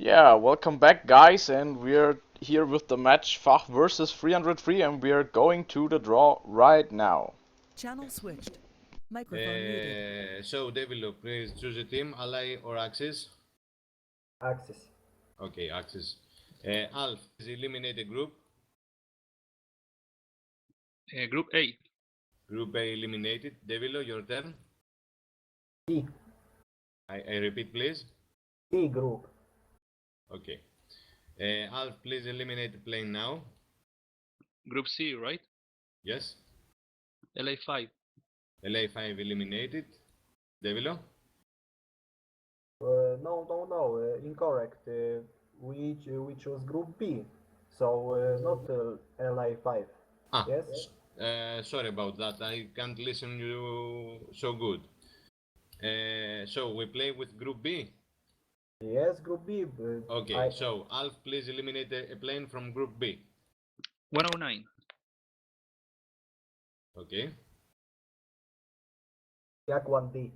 Yeah, welcome back, guys, and we're here with the match FACH versus 303, and we're going to the draw right now. Channel switched. Microphone muted. So, Devilo, please choose a team, ally or axis. Axis. Okay, axis. Alf, is eliminate a group. Group A. Group A eliminated. Devilo, your turn. E. I repeat, please. E group. Okay. Alf, please eliminate the plane now. Group C, right? Yes. LA5. LA5 eliminated. Devilo? No, incorrect. We chose group B, so not LA5. Yes. Sorry about that. I can't listen you so good. So we play with group B. Yes, group B. Okay. So Alf, please eliminate a plane from group B. 109. Okay. Yak 1B.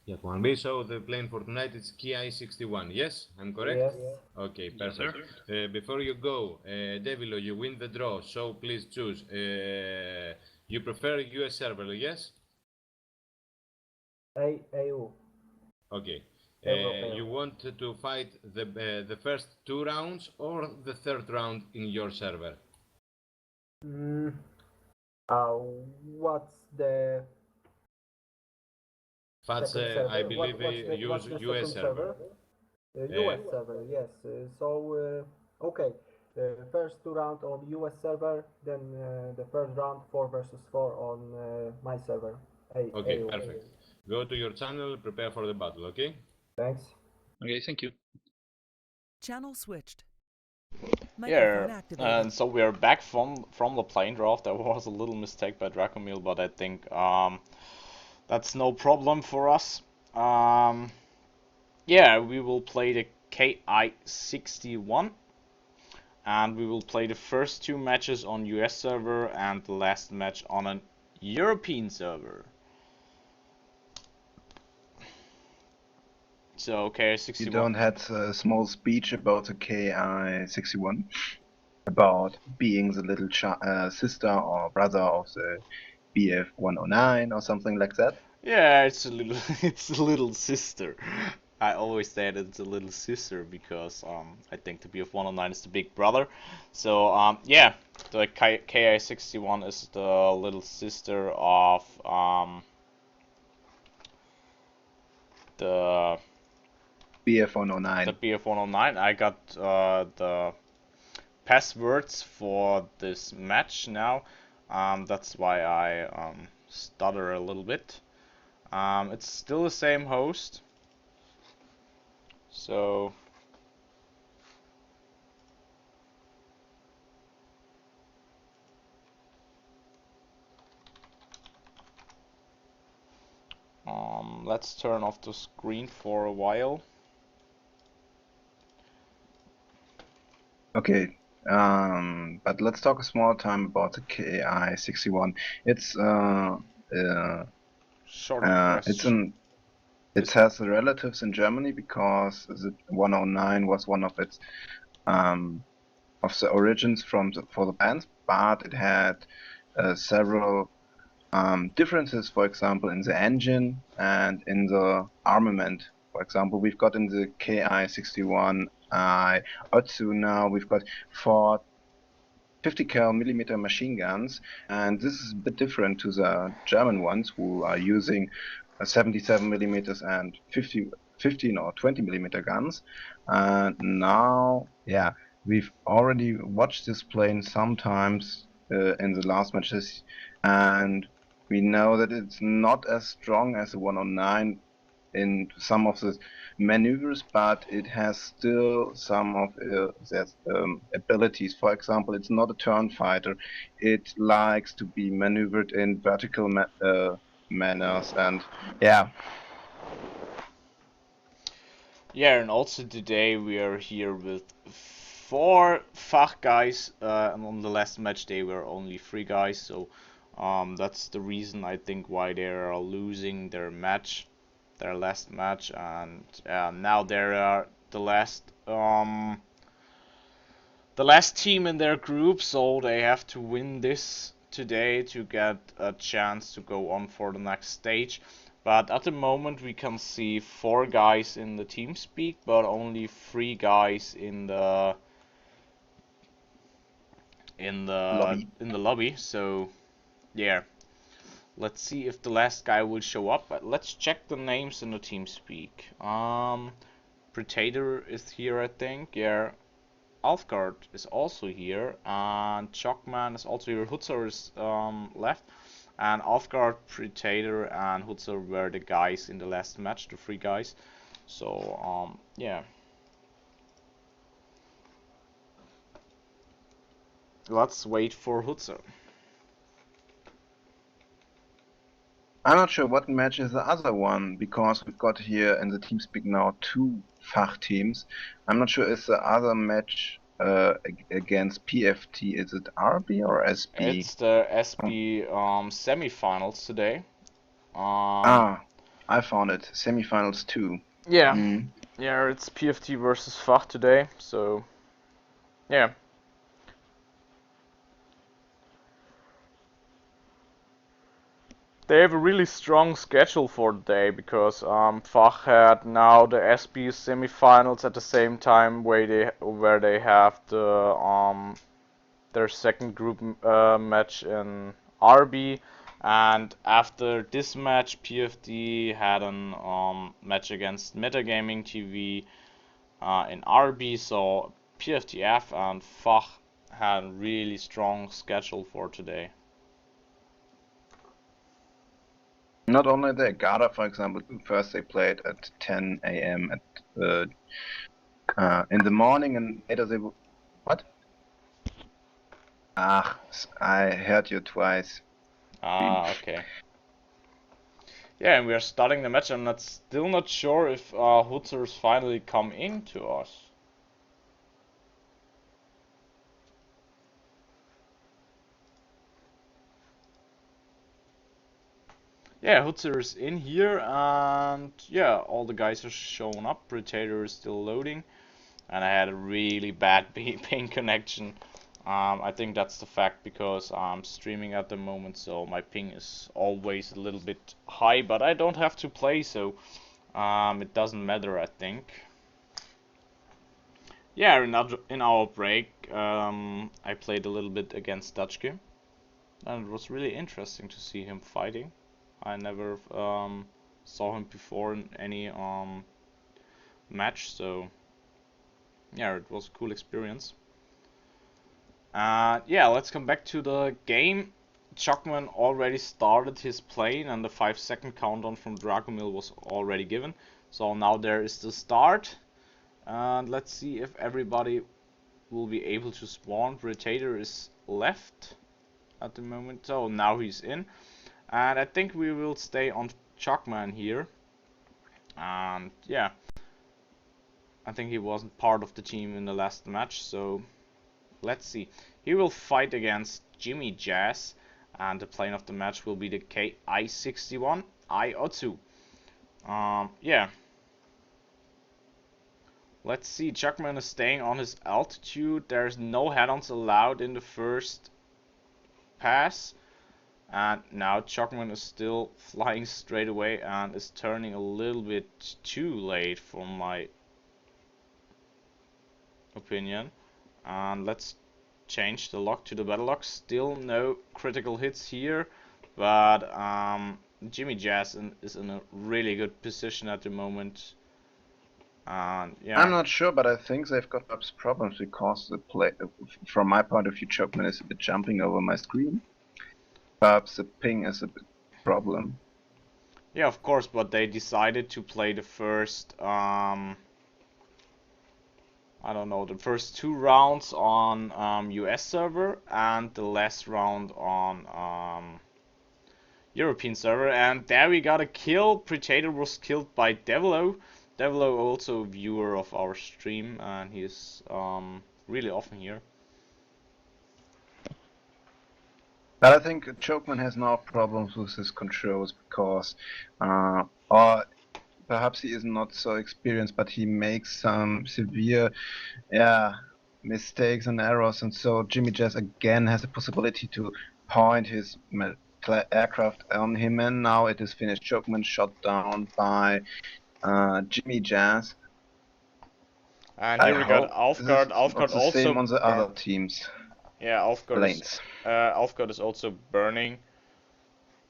Yeah, 1B. So the plane for tonight is P.G.A 61. Yes, I'm correct? Yes. Okay, Yes, perfect. Before you go, Devilo, you win the draw, so please choose. You prefer US server, yes? AU. Okay. European. You want to fight the first 2 rounds or the 3rd round in your server? What's the FACH, second server? I believe What's use the US second server. US server, yes. Okay. First 2 rounds on US server, then the first round 4 versus 4 on my server. Okay, AU. perfect. Go to your channel, prepare for the battle, okay? Thanks. Okay, thank you. Channel switched. Yeah, Microphone activated. and so we are back from the plane draft. There was a little mistake by Dracomil, but I think that's no problem for us. Yeah, we will play the KI 61. And we will play the first 2 matches on US server and the last match on an European server. So KI61. You don't had a small speech about the KI61, about being the little sister or brother of the BF109 or something like that? Yeah, it's a little sister. I always said it's a little sister because I think the BF109 is the big brother. So yeah, the KI61 is the little sister of the BF109. The BF109. I got the passwords for this match now. That's why I stutter a little bit. It's still the same host. So let's turn off the screen for a while. Okay, but let's talk a small time about the KI61. It's it has relatives in Germany because the 109 was one of its of the origins for the band, but it had several differences, for example, in the engine and in the armament. For example, we've got in the KI61 Otsu now, we've got 4 50 cal millimeter machine guns, and this is a bit different to the German ones who are using 77 millimeters and 15 or 20 millimeter guns. And now, yeah, we've already watched this plane sometimes in the last matches, and we know that it's not as strong as the 109 in some of the maneuvers, but it has still some of its abilities. For example, it's not a turn fighter. It likes to be maneuvered in vertical manners, and yeah. Yeah, and also today we are here with 4 FACH guys, and on the last match day were only 3 guys, so that's the reason I think why they are losing their match. their last match, and now they're the last team in their group, so they have to win this today to get a chance to go on for the next stage. But at the moment we can see 4 guys in the TeamSpeak, but only 3 guys in the lobby. So yeah, let's see if the last guy will show up. But let's check the names in the TeamSpeak. Predator is here, I think. Yeah. Alfgard is also here, and Chalkman is also here. Hutzer is left, and Alfgard, Predator, and Hutzer were the guys in the last match, the 3 guys. So yeah, let's wait for Hutzer. I'm not sure what match is the other one, because we've got here in the TeamSpeak now 2 FACH teams. I'm not sure, is the other match against PFT, is it RB or SB? It's the SB semifinals today. I found it. Semifinals 2. Yeah, Mm. yeah, it's PFT versus FACH today. So yeah. They have a really strong schedule for the day, because FACH had now the SB semifinals at the same time where they have the their second group match in RB, and after this match PFD had an match against Metagaming TV in RB, so PFTF and FACH had a really strong schedule for today. Not only the GER, for example, first they played at 10 a.m. In the morning, and later they what? I heard you twice. Okay. Yeah, and we are starting the match. I'm still not sure if Hutzers finally come into us. Yeah, Hutzer is in here, and yeah, all the guys are showing up. Predator is still loading, and I had a really bad ping connection. I think that's the fact, because I'm streaming at the moment, so my ping is always a little bit high, but I don't have to play, so it doesn't matter, I think. Yeah, in our break, I played a little bit against Dutchke, and it was really interesting to see him fighting. I never saw him before in any match, so yeah, it was a cool experience. Yeah, let's come back to the game. Chuckman already started his plane, and the 5-second countdown from Dragomil was already given. So now there is the start, and let's see if everybody will be able to spawn. Predator is left at the moment, so now he's in. And I think we will stay on Chuckman here. And yeah, I think he wasn't part of the team in the last match, so let's see. He will fight against Jimmy Jazz, and the plane of the match will be the KI-61 IO2. Yeah. Let's see, Chuckman is staying on his altitude. There's no head-ons allowed in the first pass. And now Chuckman is still flying straight away and is turning a little bit too late for my opinion. And let's change the lock to the battle lock. Still no critical hits here, but Jimmy Jazz is in a really good position at the moment. And yeah, I'm not sure, but I think they've got problems, because the play, from my point of view, Chopman is a bit jumping over my screen. Perhaps the ping is a bit problem. Yeah, of course, but they decided to play the first, I don't know, the first 2 rounds on US server and the last round on European server, and there we got a kill. Predator was killed by Devilo. Devilo also a viewer of our stream, and he's really often here. But I think Chokeman has now problems with his controls, because or perhaps he is not so experienced, but he makes some severe, mistakes and errors, and so Jimmy Jazz again has a possibility to point his aircraft on him, and now it is finished. Chokeman shot down by Jimmy Jazz. And I here we got hope this Aufgard. is Aufgard not the also. same on the other teams' Yeah, lanes. Aufgard is also burning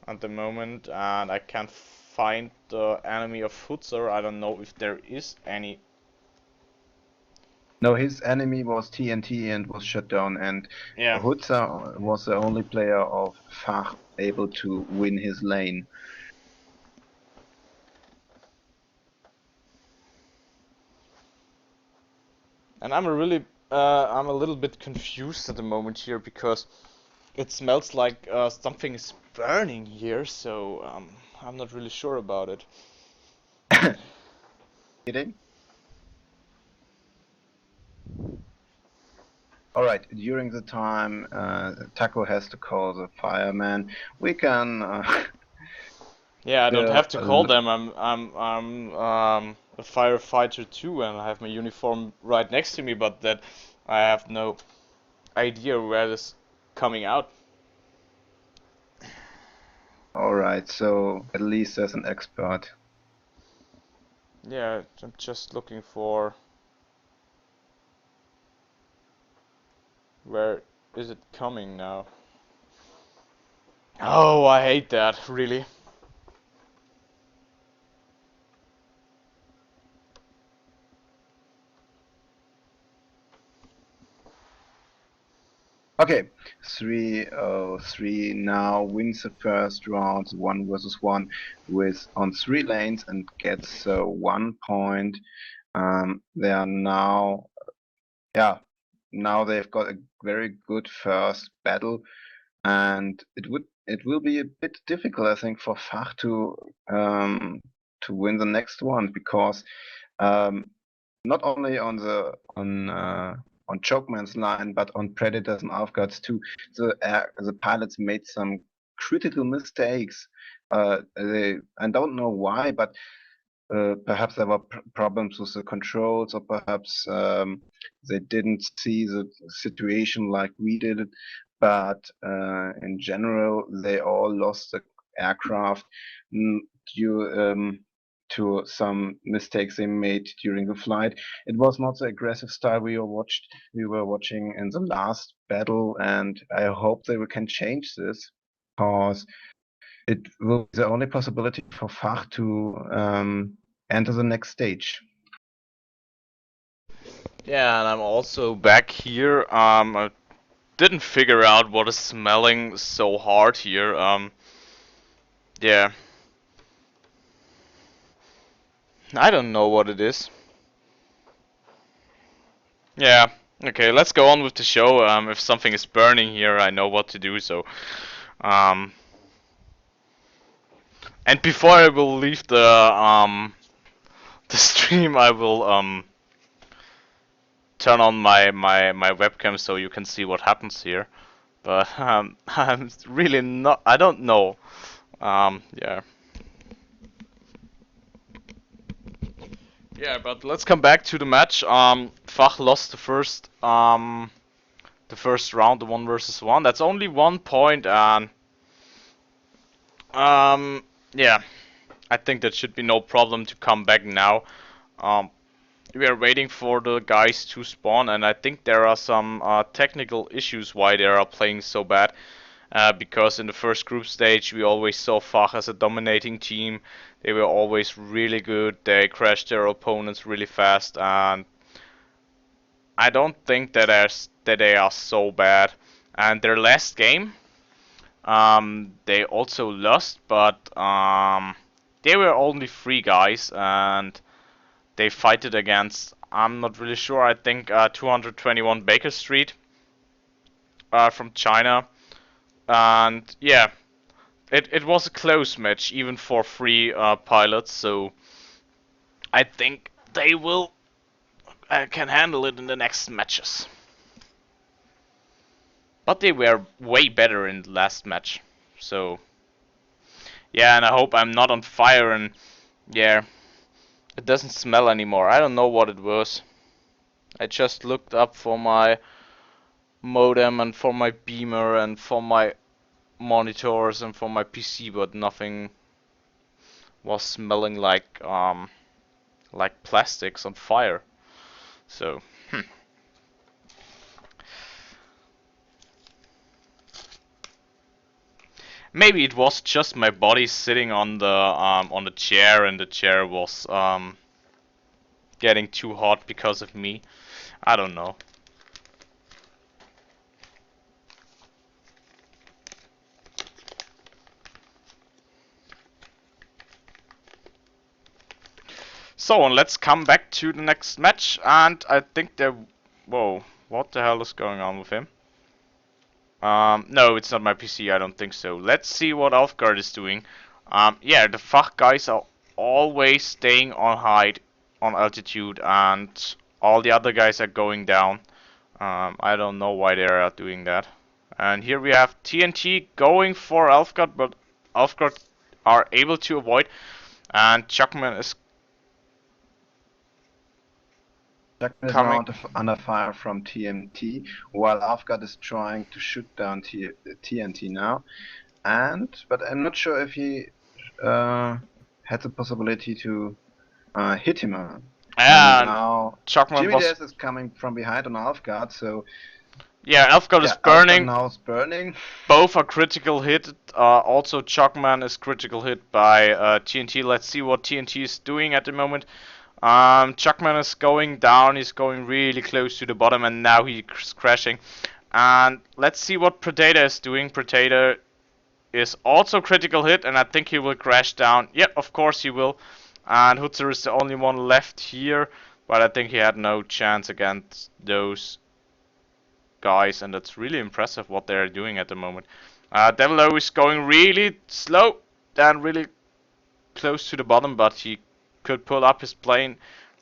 at the moment, and I can't find the enemy of Hutzer. I don't know if there is any. No, his enemy was TNT and was shut down, and Yeah. Hutzer was the only player of FACH able to win his lane. And I'm a little bit confused at the moment here because it smells like something is burning here, so I'm not really sure about it. Kidding? Alright, during the time Tacko has to call the fireman, we can Yeah, I don't have to call look. them. I'm a firefighter too, and I have my uniform right next to me, but that I have no idea where this coming out. Alright, so at least there's an expert. Yeah, I'm just looking for where is it coming now? Oh, I hate that, really. Okay, 3-3 now wins the first round, 1 versus 1 with on 3 lanes and gets 1 point. They are now, now they've got a very good first battle, and it will be a bit difficult, I think, for FACH to win the next one, because not only on Chokeman's line, but on Predators and Aufguards too, the pilots made some critical mistakes. I don't know why, but perhaps there were problems with the controls, or perhaps they didn't see the situation like we did it. But in general, they all lost the aircraft due to some mistakes they made during the flight. It was not the aggressive style we were watching in the last battle, and I hope they can change this, because it will be the only possibility for FACH to enter the next stage. Yeah, and I'm also back here. I didn't figure out what is smelling so hard here. Yeah. I don't know what it is. Yeah. Okay, let's go on with the show. If something is burning here, I know what to do. So, and before I will leave the stream, I will turn on my webcam so you can see what happens here. But I'm really not. I don't know. Yeah. Yeah, but let's come back to the match. FACH lost the first round, the 1 versus 1. That's only 1 point, and yeah, I think that should be no problem to come back now. We are waiting for the guys to spawn, and I think there are some technical issues why they are playing so bad. Because in the first group stage we always saw FACH as a dominating team. They were always really good. They crashed their opponents really fast, and I don't think that they are so bad. And their last game, they also lost, but they were only 3 guys, and they fighted against, I'm not really sure, I think 221 Baker Street from China. And yeah, it was a close match, even for 3 pilots, so I think they will can handle it in the next matches. But they were way better in the last match, so yeah, and I hope I'm not on fire, and yeah, It doesn't smell anymore. I don't know what it was. I just looked up for my modem and for my beamer and for my monitors and for my PC, but nothing was smelling like plastics on fire. So, maybe it was just my body sitting on the chair, and the chair was getting too hot because of me. I don't know. So, and let's come back to the next match, and I think there... Whoa, what the hell is going on with him? No, it's not my PC, I don't think so. Let's see what Alfgard is doing. Yeah, the FACH guys are always staying on height, on altitude, and all the other guys are going down. I don't know why they are doing that. And here we have TNT going for Alfgard, but Alfgard are able to avoid, and Chuckman is Jackman is coming. now under fire from TNT, while Afghan is trying to shoot down TNT now. But I'm not sure if he had the possibility to hit him. And And now Chuckman Jimmy was... Dez is coming from behind on Alfgard, so Yeah, Alfgard is Alfgard burning. now is burning. Both are critical hit. Also, Chuckman is critical hit by TNT. Let's see what TNT is doing at the moment. Chuckman is going down. He's going really close to the bottom, and now he's crashing. And let's see what Predator is doing. Predator is also critical hit, and I think he will crash down. Yep, of course he will. And Hutzer is the only one left here, but I think he had no chance against those guys, and that's really impressive what they're doing at the moment. Devilo is going really slow and really close to the bottom, but he could pull up his plane.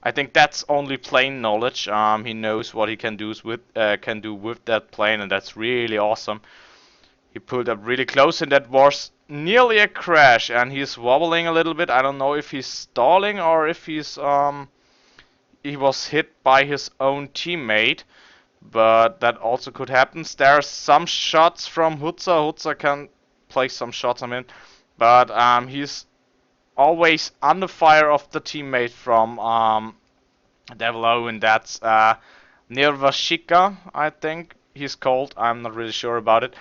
I think that's only plane knowledge. He knows what he can do with that plane, and that's really awesome. He pulled up really close, and that was nearly a crash. And he's wobbling a little bit. I don't know if he's stalling or if he was hit by his own teammate. But that also could happen. There are some shots from Hutzer. Hutzer can place some shots on him. But he's always under fire of the teammate from Devilo, and that's Nirvashika, I think he's called. I'm not really sure about it.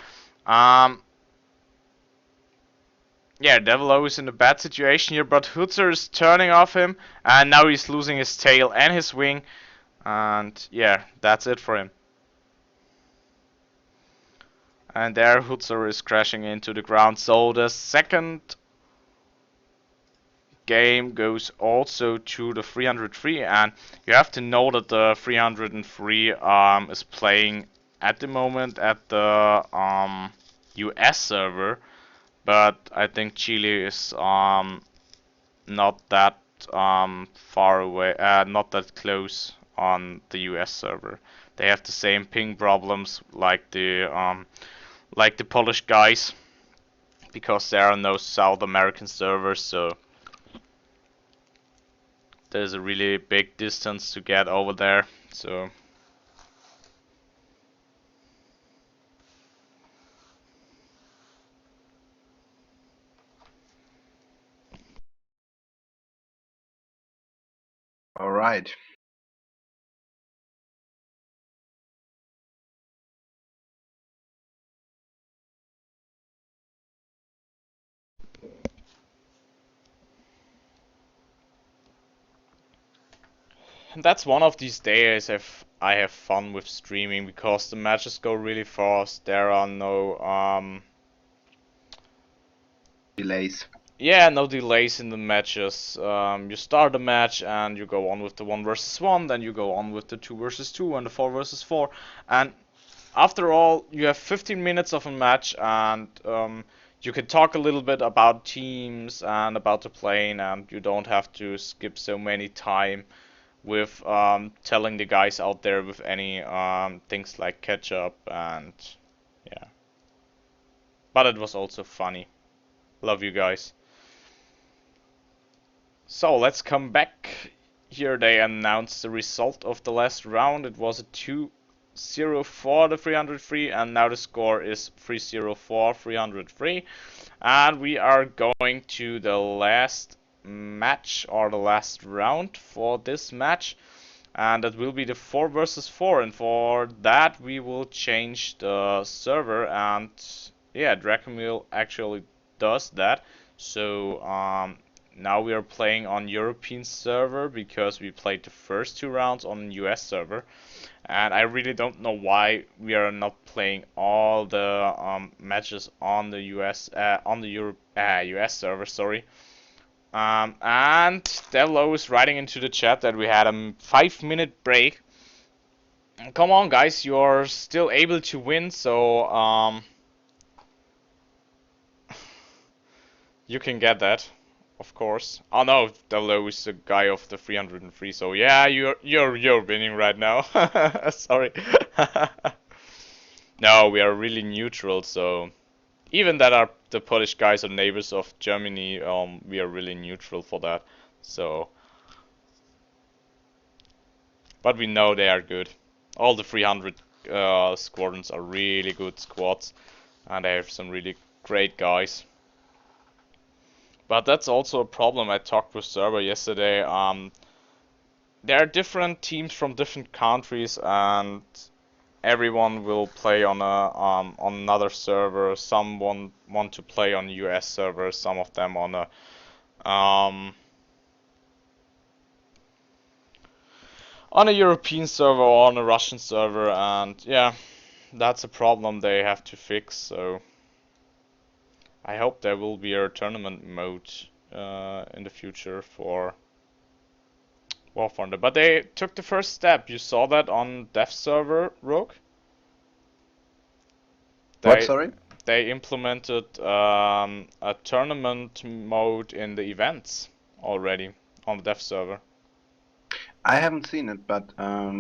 Yeah, Devilo is in a bad situation here, but Hutzer is turning off him, and now he's losing his tail and his wing. And yeah, that's it for him. And there Hutzer is crashing into the ground. So the second game goes also to the 303, and you have to know that the 303 is playing at the moment at the US server, but I think Chile is not that far away, not that close on the US server. They have the same ping problems like the Polish guys, because there are no South American servers, so there's a really big distance to get over there. So All right. that's one of these days if I have fun with streaming, because the matches go really fast. There are no Delays. yeah, no delays in the matches. You start a match and you go on with the 1 versus 1, then you go on with the 2 versus 2 and the 4 versus 4, and after all, you have 15 minutes of a match, and you can talk a little bit about teams and about the plane, and you don't have to skip so many time with telling the guys out there with any things like catch up, and yeah. But it was also funny. Love you guys. So let's come back. Here they announced the result of the last round. It was a 2-0 for the 303, and now the score is 3-0 for 303. And we are going to the last match, or the last round for this match. And that will be the 4 versus 4, and for that we will change the server, and yeah, Dracomil actually does that. So now we are playing on European server because we played the first 2 rounds on US server, and I really don't know why we are not playing all the matches on the US US server. Sorry. And Devlo is writing into the chat that we had a 5-minute break. Come on, guys, you're still able to win, so you can get that, of course. Oh no, Devlo is the guy of the 303, so yeah, you're winning right now. Sorry. No, we are really neutral, so even that the Polish guys are neighbors of Germany, we are really neutral for that. So, but we know they are good. All the 300 squadrons are really good squads, and they have some really great guys. But that's also a problem. I talked with Server yesterday. There are different teams from different countries, and everyone will play on another server. Some want to play on US server. Some of them on a European server or on a Russian server, and yeah, that's a problem they have to fix. So I hope there will be a tournament mode in the future for War Thunder. But they took the first step. You saw that on Dev server, Rogue? What, sorry? They implemented a tournament mode in the events already on the Dev server. I haven't seen it, but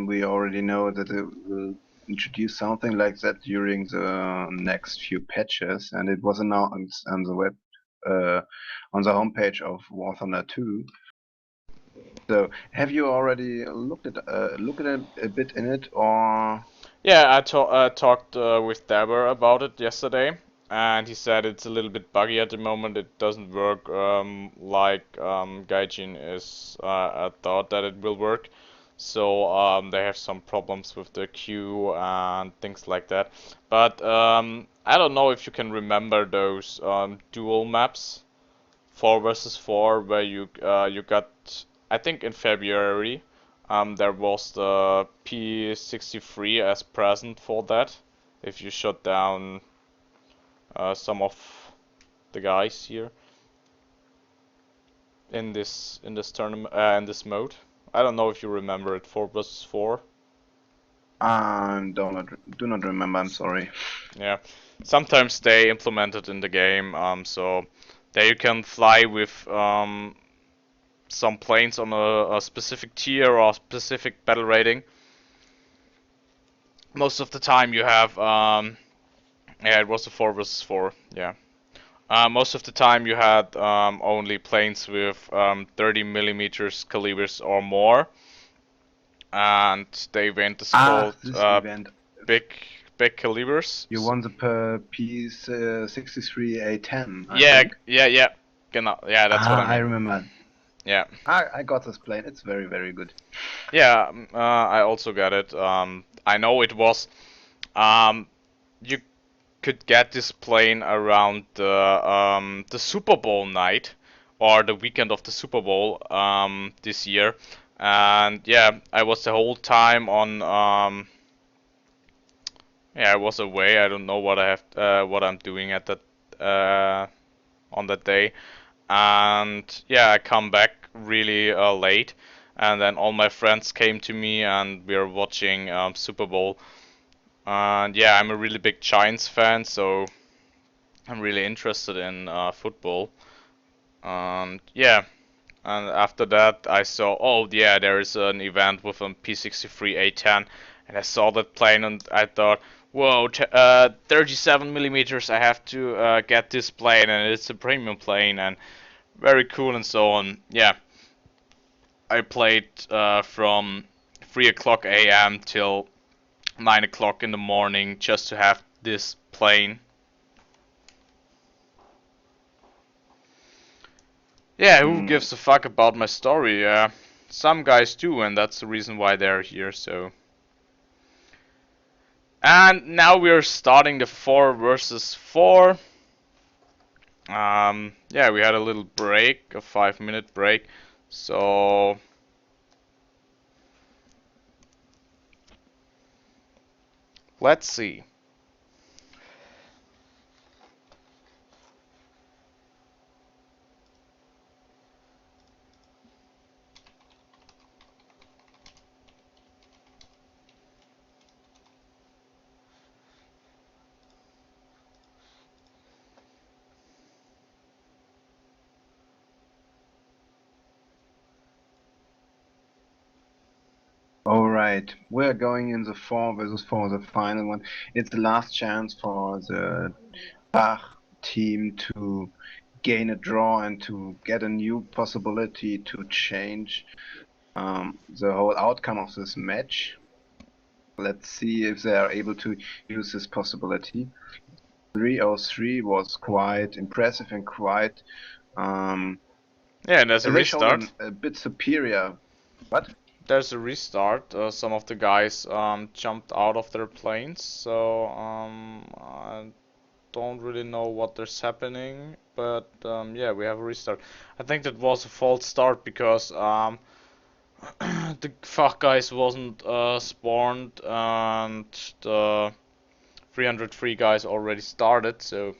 we already know that it will introduce something like that during the next few patches, and it was announced on the web, on the homepage of War Thunder 2. So, have you already looked at it a bit in it, or? Yeah, I talked with Dabber about it yesterday, and he said it's a little bit buggy at the moment. It doesn't work like Gaijin is thought that it will work. So they have some problems with the queue and things like that. But I don't know if you can remember those dual maps, 4 versus 4, where you got, I think in February. There was the P63 as present for that. If you shut down some of the guys here in this tournament in this mode, I don't know if you remember it. 4 versus 4. Do not remember. I'm sorry. Yeah, sometimes they implement it in the game. So there you can fly with some planes on a specific tier or specific battle rating. Most of the time you have yeah, it was a 4 versus 4. Yeah. Most of the time you had only planes with 30 millimeters calibers or more, and the event is called this event. big calibers. You won the P63A10. Yeah. Genau. Yeah, that's what I mean. I remember. Yeah. I got this plane. It's very, very good. Yeah, I also got it. I know it was. You could get this plane around the Super Bowl night or the weekend of the Super Bowl this year, and yeah, I was the whole time on. Yeah, I was away. I don't know what what I'm doing at that on that day, and yeah, I come back really late, and then all my friends came to me, and we were watching Super Bowl. And yeah, I'm a really big Giants fan, so I'm really interested in football. And yeah, and after that I saw, oh yeah, there is an event with a P63A10, and I saw that plane, and I thought, whoa, 37 millimeters, I have to get this plane, and it's a premium plane, and very cool and so on. Yeah, I played from 3 o'clock a.m. till 9 o'clock in the morning just to have this plane. Yeah, who gives a fuck about my story? Yeah, some guys do, and that's the reason why they're here, so. And now we're starting the 4 versus 4. Yeah, we had a little break, a 5-minute break, so. Let's see. Alright, we're going in the 4 versus 4, the final one. It's the last chance for the FACH team to gain a draw and to get a new possibility to change the whole outcome of this match. Let's see if they are able to use this possibility. 303 was quite impressive and quite Yeah, and there's a they showed restart. a bit superior. What? There's a restart. Some of the guys jumped out of their planes, so I don't really know what is happening, but yeah, we have a restart. I think that was a false start because the fuck guys wasn't spawned and the 303 guys already started, so.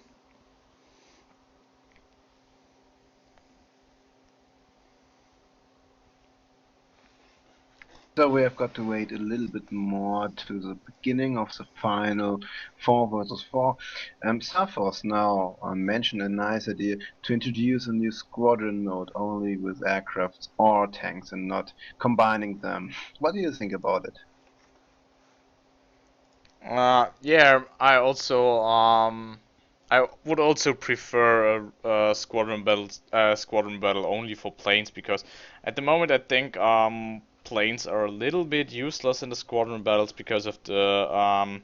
So we have got to wait a little bit more to the beginning of the final 4 versus 4. Safos now mentioned a nice idea to introduce a new squadron mode only with aircrafts or tanks and not combining them. What do you think about it? Yeah, I also I would also prefer a squadron battle only for planes, because at the moment I think planes are a little bit useless in the squadron battles because of the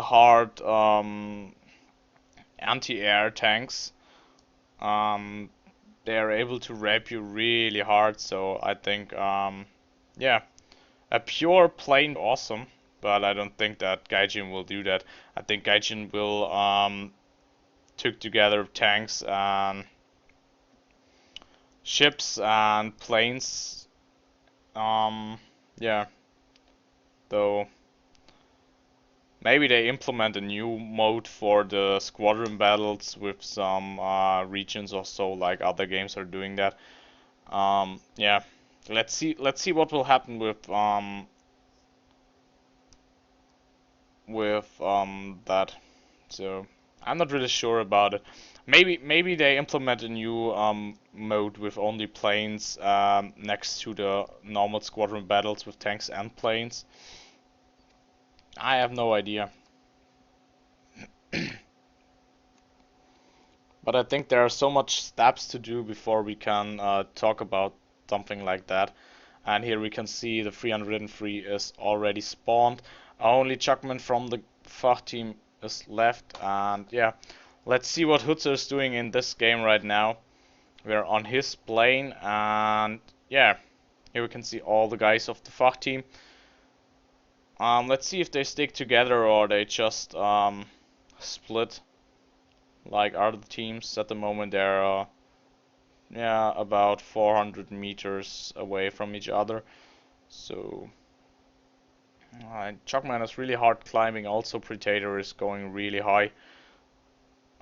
hard anti-air tanks. They are able to rape you really hard, so I think yeah, a pure plane awesome, but I don't think that Gaijin will do that. I think Gaijin will took together tanks and ships and planes. Yeah, though maybe they implement a new mode for the squadron battles with some regions or so, like other games are doing that. Yeah, let's see what will happen with that. So I'm not really sure about it. Maybe they implement a new mode with only planes next to the normal squadron battles with tanks and planes. I have no idea. But I think there are so much steps to do before we can talk about something like that. And here we can see the 303 is already spawned. Only Chuckman from the FACH team is left, and yeah, let's see what Hutzer is doing in this game right now. We're on his plane, and yeah, here we can see all the guys of the FACH team. Let's see if they stick together or they just split like other teams. At the moment they're yeah, about 400 meters away from each other, so Chalkman is really hard climbing. Also Predator is going really high,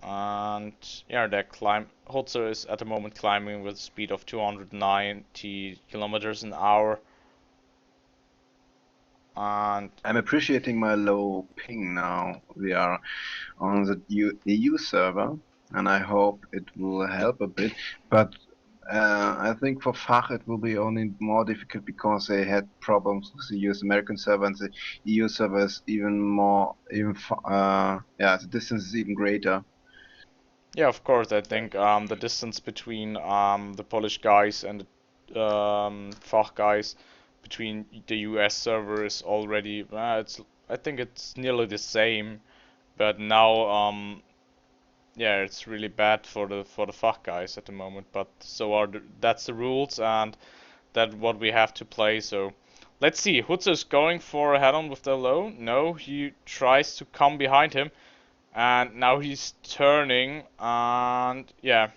and yeah, that climb Hutzer is at the moment climbing with a speed of 290 kilometers an hour. And I'm appreciating my low ping now. We are on the EU server, and I hope it will help a bit. But I think for FACH it will be only more difficult because they had problems with the US American server, and the EU server is even more, yeah, the distance is even greater. yeah, of course, I think the distance between the Polish guys and the FACH guys between the US server is already I think it's nearly the same, but now yeah, it's really bad for the FACH guys at the moment. But so are that's the rules, and that's what we have to play. So let's see. Hutzer's going for a head-on with the low. No, he tries to come behind him, and now he's turning, and yeah.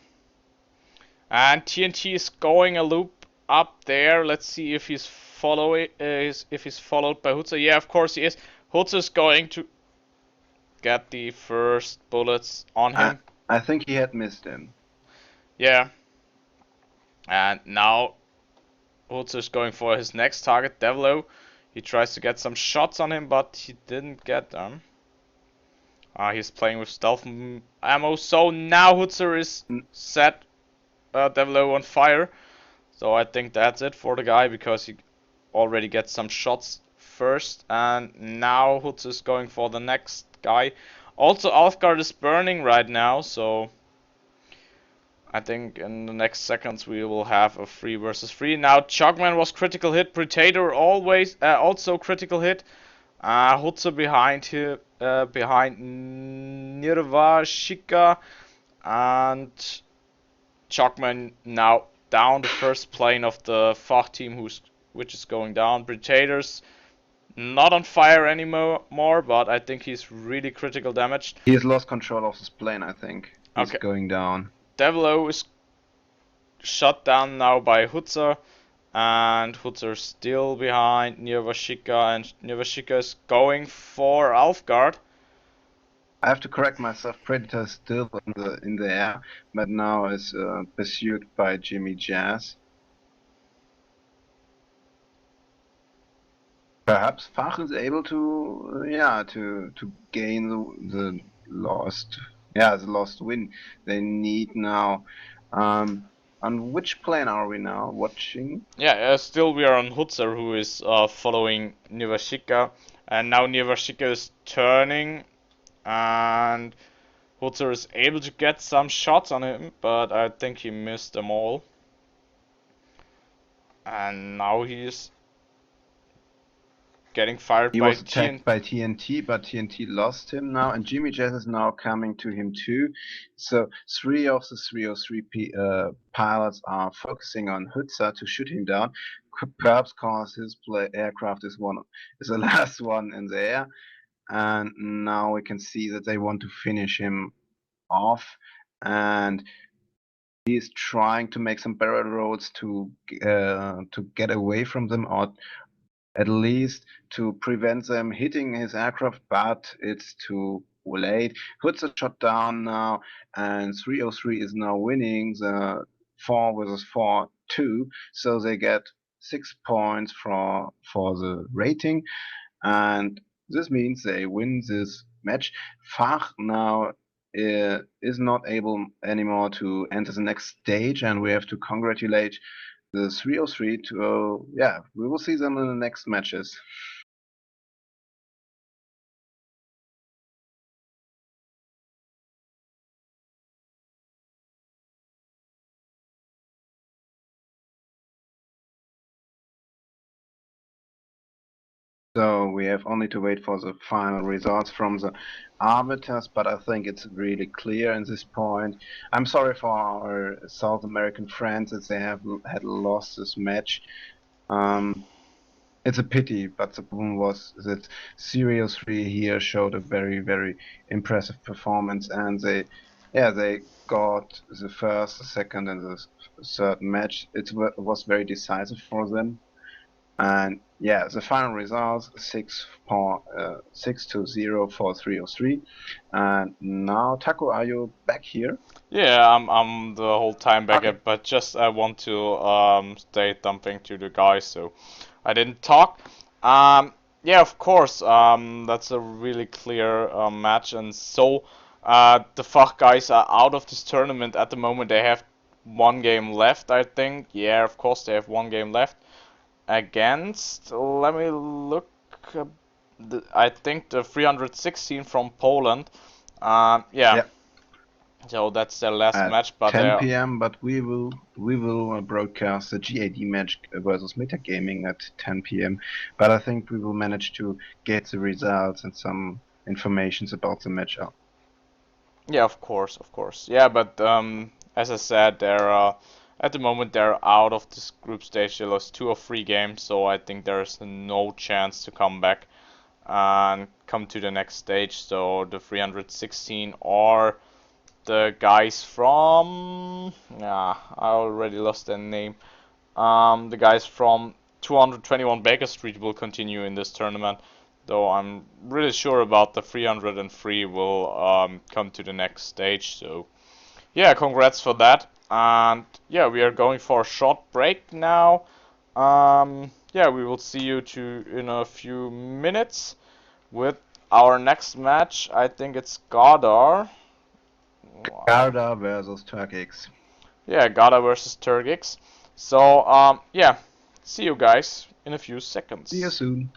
And TNT is going a loop up there. Let's see if he's following, if he's followed by Hutzer. Yeah, of course he is. Hutzer's going to get the first bullets on him. I think he had missed him. Yeah. And now Hutzer's going for his next target, Devlo. He tries to get some shots on him, but he didn't get them. He's playing with stealth ammo, so now Hutzer is set Devlo on fire. So I think that's it for the guy, because he already gets some shots first. And now Hutzer is going for the next guy. Also, Alfgard is burning right now, so I think in the next seconds we will have a 3 versus 3. Now Chugman was critical hit, Predator always also critical hit. Hutzer behind here, behind Nirvashika, and Chugman now down the first plane of the FACH team, which is going down. Predators not on fire anymore, but I think he's really critical damaged. He has lost control of his plane, I think. He's going down. Devlo is shot down now by Hutzer, and Hutzer still behind Nirvashika, and Nirvashika is going for Alfgard. I have to correct myself. Predator is still in the air, but now is pursued by Jimmy Jazz. Perhaps FACH is able to to gain the lost win. They need now. On which plane are we now watching? Yeah, still we are on Hutzer, who is following Nirvashika, and now Nirvashika is turning, and Hutzer is able to get some shots on him, but I think he missed them all. And now he's getting fired he by was attacked by TNT, but TNT lost him now, and Jimmy Jazz is now coming to him too. So 3 of the 303 pilots are focusing on Hutzer to shoot him down, perhaps cause his aircraft is the last one in the air. And now we can see that they want to finish him off, and he's trying to make some barrel rolls to get away from them, or at least to prevent them hitting his aircraft, but it's too late. Hutzer shot down now, and 303 is now winning the 4 versus 4 2, so they get 6 points for the rating, and this means they win this match. FACH now is not able anymore to enter the next stage, and we have to congratulate the 303 to we will see them in the next matches. So we have only to wait for the final results from the arbiters, but I think it's really clear in this point. I'm sorry for our South American friends that they had lost this match. It's a pity, but the problem was that Series 3 here showed a very, very impressive performance, and they got the first, the second, and the third match. It was very decisive for them. And yeah, the final results 6-0 for 303. And now, Tacko, are you back here? Yeah, I'm the whole time back, okay. But just I want to state something to the guys, so I didn't talk. Yeah, of course, that's a really clear match, and so the FACH guys are out of this tournament at the moment. They have 1 game left, I think. Yeah, of course, they have 1 game left. Against, let me look, I think the 316 from Poland. Yeah. So that's their last At match, but 10 p.m. But we will broadcast the GAD match versus Metagaming at 10 p.m. But I think we will manage to get the results and some informations about the match out. yeah, of course. Yeah, but as I said, they're at the moment they're out of this group stage. They lost 2 or 3 games, so I think there's no chance to come back and come to the next stage. So the 316 or the guys from I already lost their name. The guys from 221 Baker Street will continue in this tournament, though I'm really sure about the 303 will come to the next stage. So yeah, congrats for that. And yeah, we are going for a short break now. Yeah, we will see you in a few minutes with our next match. I think it's Godar. Garda versus Turkix. Yeah, Gada versus Turgix. So, yeah, see you guys in a few seconds. See you soon.